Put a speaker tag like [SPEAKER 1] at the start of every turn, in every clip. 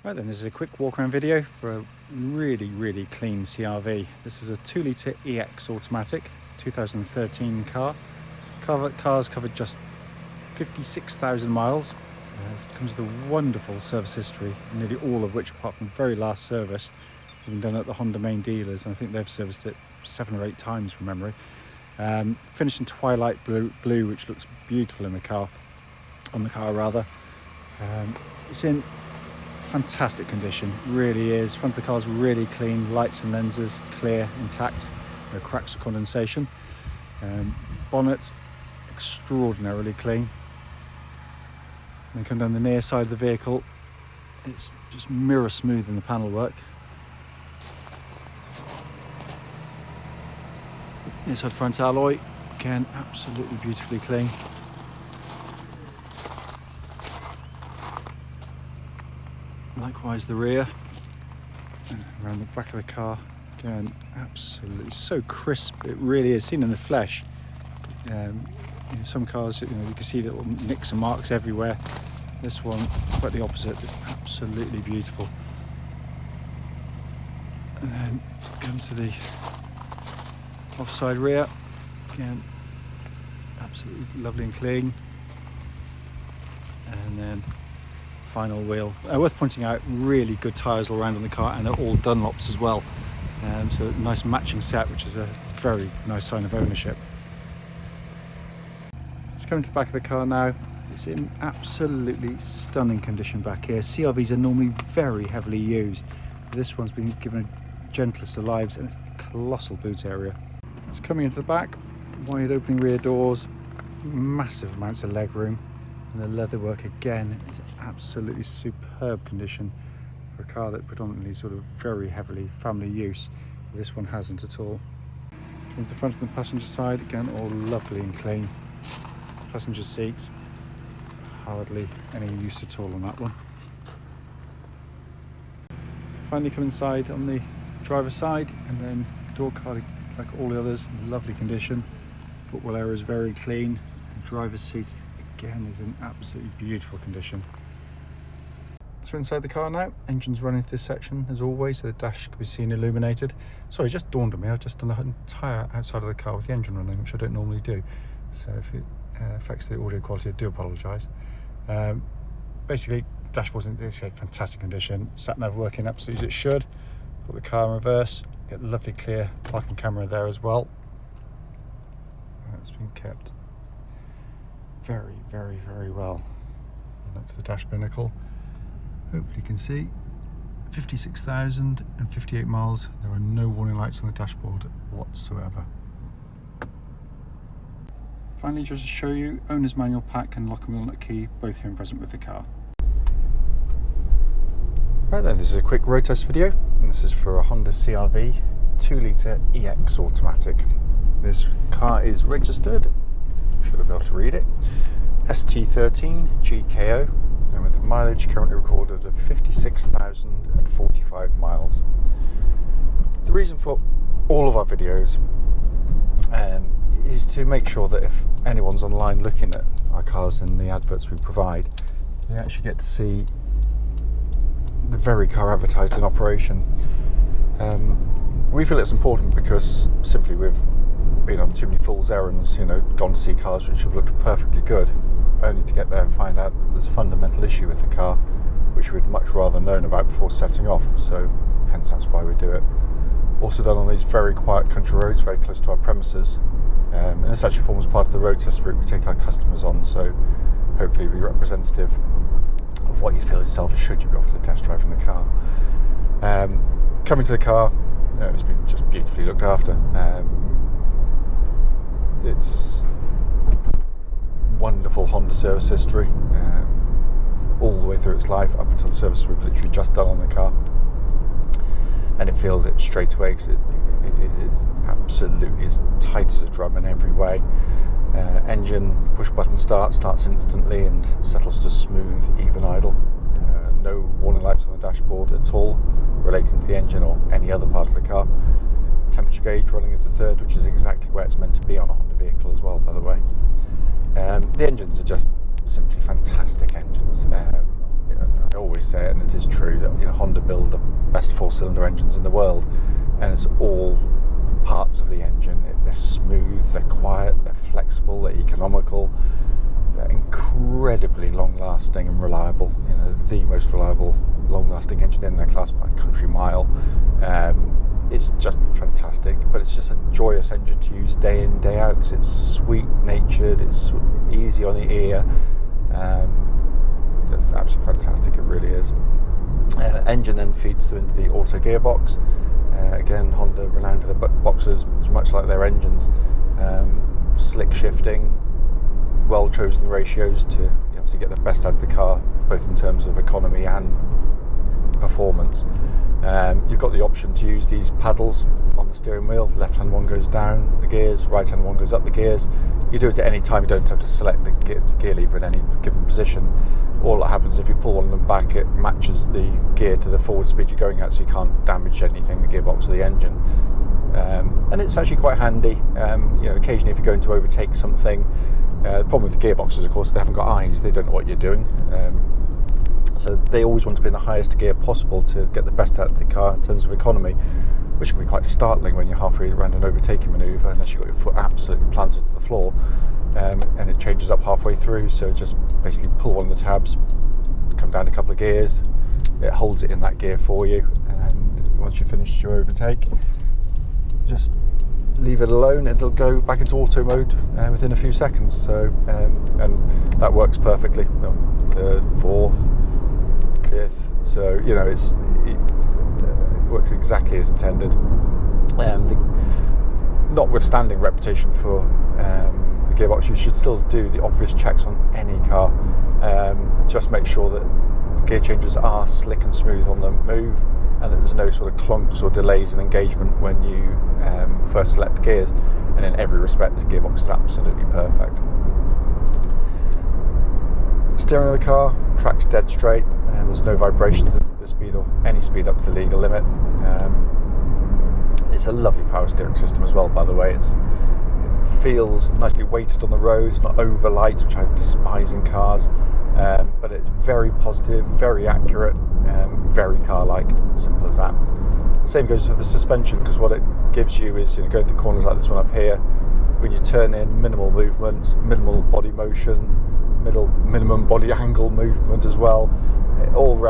[SPEAKER 1] Right then, this is a quick walk around video for a really clean CRV. This is a 2-litre EX automatic, 2013 car. Car's covered just 56,000 miles. It comes with a wonderful service history, nearly all of which, apart from the very last service, has been done at the Honda main dealers, and I think they've serviced it 7 or 8 times from memory. Finished in twilight blue, which looks beautiful in the car, it's in fantastic condition, really is. Front of the car's really clean, lights and lenses clear, intact, no cracks or condensation. Bonnet extraordinarily clean. Then come down the near side of the vehicle, it's just mirror smooth in the panel work. Inside front alloy, again absolutely beautifully clean. Likewise the rear, and around the back of the car, again absolutely so crisp, it really is. Seen in the flesh, in some cars you can see little nicks and marks everywhere. This one, quite the opposite, it's absolutely beautiful. And then come to the offside rear, again absolutely lovely and clean. And then final wheel, worth pointing out, really good tyres all around on the car, and they're all Dunlops as well, so a nice matching set, which is a very nice sign of ownership. Let's come to the back of the car now. It's in absolutely stunning condition back here. CRVs are normally very heavily used. This one's been given a gentlest of lives, and it's a colossal boot area. It's coming into the back, wide opening rear doors, massive amounts of leg room. And the leatherwork again is absolutely superb condition for a car that predominantly sort of very heavily family use. This one hasn't at all. From the front of the passenger side, again all lovely and clean. Passenger seat, hardly any use at all on that one. Finally come inside on the driver's side, and then door card, like all the others, lovely condition. Footwell area is very clean. The driver's seat again is in absolutely beautiful condition. So inside the car now, engine's running through this section as always, so the dash can be seen illuminated. Sorry, it just dawned on me, I've just done the entire outside of the car with the engine running, which I don't normally do. So if it affects the audio quality, I do apologise. Basically, dashboard's in fantastic condition. Sat nav working absolutely as it should. Put the car in reverse, get a lovely clear parking camera there as well. It's been kept very well. And up to the dash binnacle, hopefully you can see 56,058 miles. There are no warning lights on the dashboard whatsoever. Finally, just to show you, owner's manual pack and lock and wheel nut key, both here and present with the car. Right then, this is a quick road test video, and this is for a Honda CRV 2-litre EX automatic. This car is registered, should have been able to read it, ST13GKO, and with a mileage currently recorded of 56,045 miles. The reason for all of our videos is to make sure that if anyone's online looking at our cars and the adverts we provide, you actually get to see the very car advertised in operation. We feel it's important because simply we've been on too many fool's errands, gone to see cars which have looked perfectly good, only to get there and find out there's a fundamental issue with the car which we'd much rather known about before setting off, so hence that's why we do it. Also done on these very quiet country roads very close to our premises, and this actually forms part of the road test route we take our customers on, so hopefully be representative of what you feel yourself should you be offered a test drive in the car. Coming to the car, it's been just beautifully looked after. It's wonderful Honda service history, all the way through its life up until the service we've literally just done on the car, and it feels it straight away because it is absolutely as tight as a drum in every way. Engine push button starts instantly and settles to smooth, even idle. No warning lights on the dashboard at all relating to the engine or any other part of the car. Temperature gauge running at a third, which is exactly where it's meant to be on a Honda vehicle as well, by the way. The engines are just simply fantastic engines. always say it, and it is true, that Honda build the best 4-cylinder engines in the world, and it's all parts of the engine. They're smooth, they're quiet, they're flexible, they're economical, they're incredibly long-lasting and reliable. The most reliable, long-lasting engine in their class by a country mile. It's just fantastic, but it's just a joyous engine to use day in, day out, because it's sweet-natured, it's easy on the ear. It's absolutely fantastic, it really is. Engine then feeds through into the auto gearbox. Again, Honda renowned for their boxes, much like their engines. Slick shifting, well-chosen ratios to obviously get the best out of the car, both in terms of economy and performance. You've got the option to use these paddles on the steering wheel. Left-hand one goes down the gears, right-hand one goes up the gears. You do it at any time, you don't have to select the gear lever in any given position. All that happens, if you pull one of them back, it matches the gear to the forward speed you're going at, so you can't damage anything, the gearbox or the engine. And it's actually quite handy. Occasionally if you're going to overtake something, the problem with the gearboxes, of course, they haven't got eyes, they don't know what you're doing. So they always want to be in the highest gear possible to get the best out of the car in terms of economy, which can be quite startling when you're halfway around an overtaking manoeuvre, unless you've got your foot absolutely planted to the floor, and it changes up halfway through. So just basically pull one of the tabs, come down a couple of gears, it holds it in that gear for you, and once you've finished your overtake, just leave it alone, it'll go back into auto mode within a few seconds. So and that works perfectly. Third, fourth, fifth. So it works exactly as intended. Notwithstanding reputation for the gearbox, you should still do the obvious checks on any car. Just make sure that gear changes are slick and smooth on the move, and that there's no sort of clunks or delays in engagement when you first select the gears. And in every respect, this gearbox is absolutely perfect. Steering of the car, track's dead straight, and there's no vibrations at the speed or any speed up to the legal limit. It's a lovely power steering system as well, by the way. It feels nicely weighted on the road. It's not over light, which I despise in cars, but it's very positive, very accurate, very car-like. Simple as that. The same goes for the suspension, because what it gives you is, going through corners like this one up here, when you turn in, minimal movement, minimal body motion, minimum body angle movement as well. It all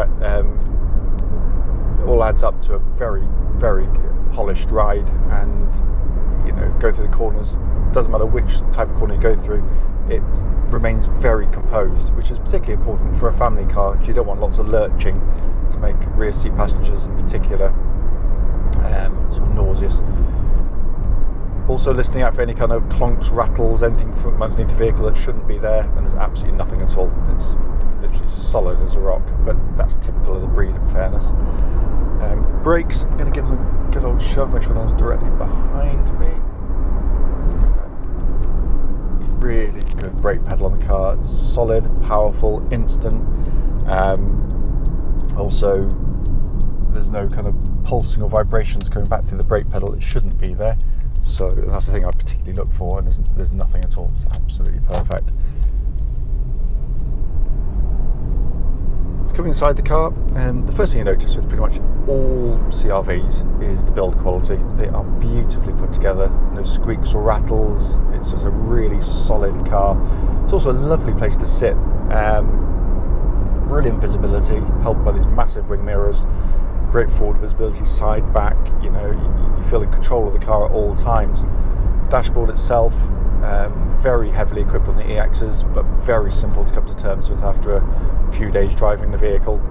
[SPEAKER 1] adds up to a very, very polished ride, and go through the corners, doesn't matter which type of corner you go through, it remains very composed, which is particularly important for a family car, because you don't want lots of lurching to make rear seat passengers in particular sort of nauseous. Also listening out for any kind of clonks, rattles, anything from underneath the vehicle that shouldn't be there, and there's absolutely nothing at all. It's literally solid as a rock, but that's typical of the breed, in fairness. Brakes, I'm going to give them a good old shove, make sure no one's directly behind me. Really good brake pedal on the car, solid, powerful, instant. Also, there's no kind of pulsing or vibrations going back through the brake pedal that shouldn't be there. So that's the thing I particularly look for, and there's nothing at all. It's absolutely perfect. Coming inside the car, the first thing you notice with pretty much all CR-Vs is the build quality. They are beautifully put together, no squeaks or rattles. It's just a really solid car. It's also a lovely place to sit. Brilliant visibility, helped by these massive wing mirrors. Great forward visibility, side, back. You feel in control of the car at all times. Dashboard itself, very heavily equipped on the EXs, but very simple to come to terms with after a few days driving the vehicle.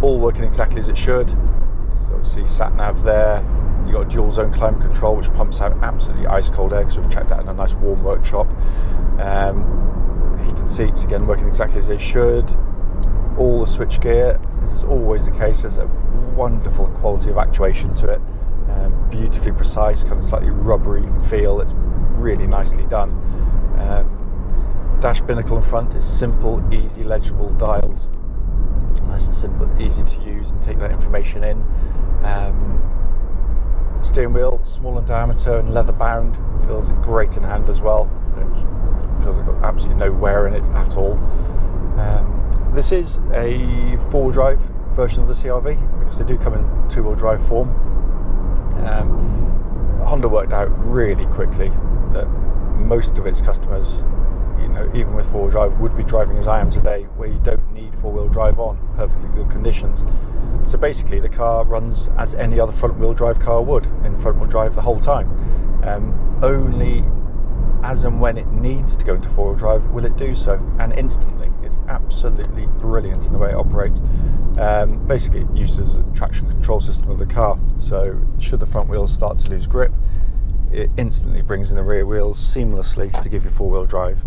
[SPEAKER 1] All working exactly as it should. So obviously sat nav there. You've got a dual zone climate control, which pumps out absolutely ice cold air, because we've checked that in a nice warm workshop. Heated seats, again, working exactly as they should. All the switch gear, as is always the case, there's a wonderful quality of actuation to it. Beautifully precise, kind of slightly rubbery feel. It's really nicely done. Dash binnacle in front is simple, easy, legible dials. Nice and simple, easy to use and take that information in. Steering wheel, small in diameter and leather bound, feels great in hand as well. It feels like got absolutely no wear in it at all. This is a four-wheel drive version of the CR-V, because they do come in two-wheel drive form. Honda worked out really quickly that most of its customers, even with four-wheel drive, would be driving as I am today, where you don't need four-wheel drive on perfectly good conditions. So basically the car runs as any other front-wheel drive car would, in front-wheel drive the whole time. Only as and when it needs to go into four-wheel drive will it do so, and instantly. It's absolutely brilliant in the way it operates. Basically it uses the traction control system of the car, so should the front wheels start to lose grip, it instantly brings in the rear wheels seamlessly to give you four-wheel drive.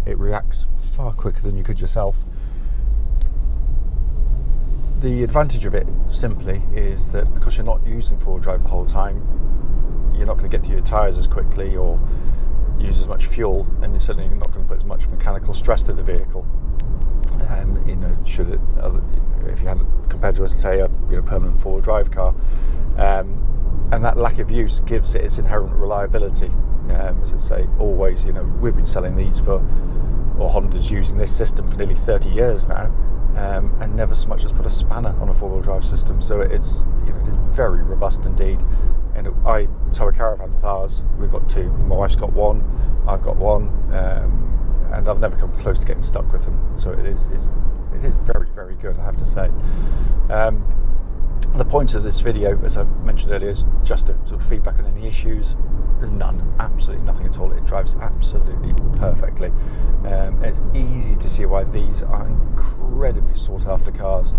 [SPEAKER 1] It reacts far quicker than you could yourself. The advantage of it simply is that because you're not using four-wheel drive the whole time, you're not going to get through your tyres as quickly or use as much fuel, and you're certainly not going to put as much mechanical stress to the vehicle. If you had it compared to, say, a permanent four-wheel drive car, and that lack of use gives it its inherent reliability. As I say, always, we've been selling these or Honda's using this system for nearly 30 years now, and never so much as put a spanner on a four-wheel drive system. So it is very robust indeed. And I tow a caravan with ours. We've got two. My wife's got one. I've got one, and I've never come close to getting stuck with them. So it is very, very good, I have to say. The point of this video, as I mentioned earlier, is just to sort of feedback on any issues. There's none, absolutely nothing at all. It drives absolutely perfectly. It's easy to see why these are incredibly sought after cars.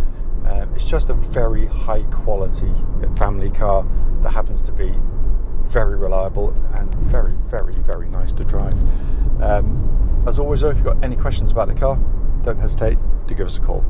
[SPEAKER 1] It's just a very high quality family car that happens to be very reliable and very, very, very nice to drive. As always though, if you've got any questions about the car, don't hesitate to give us a call.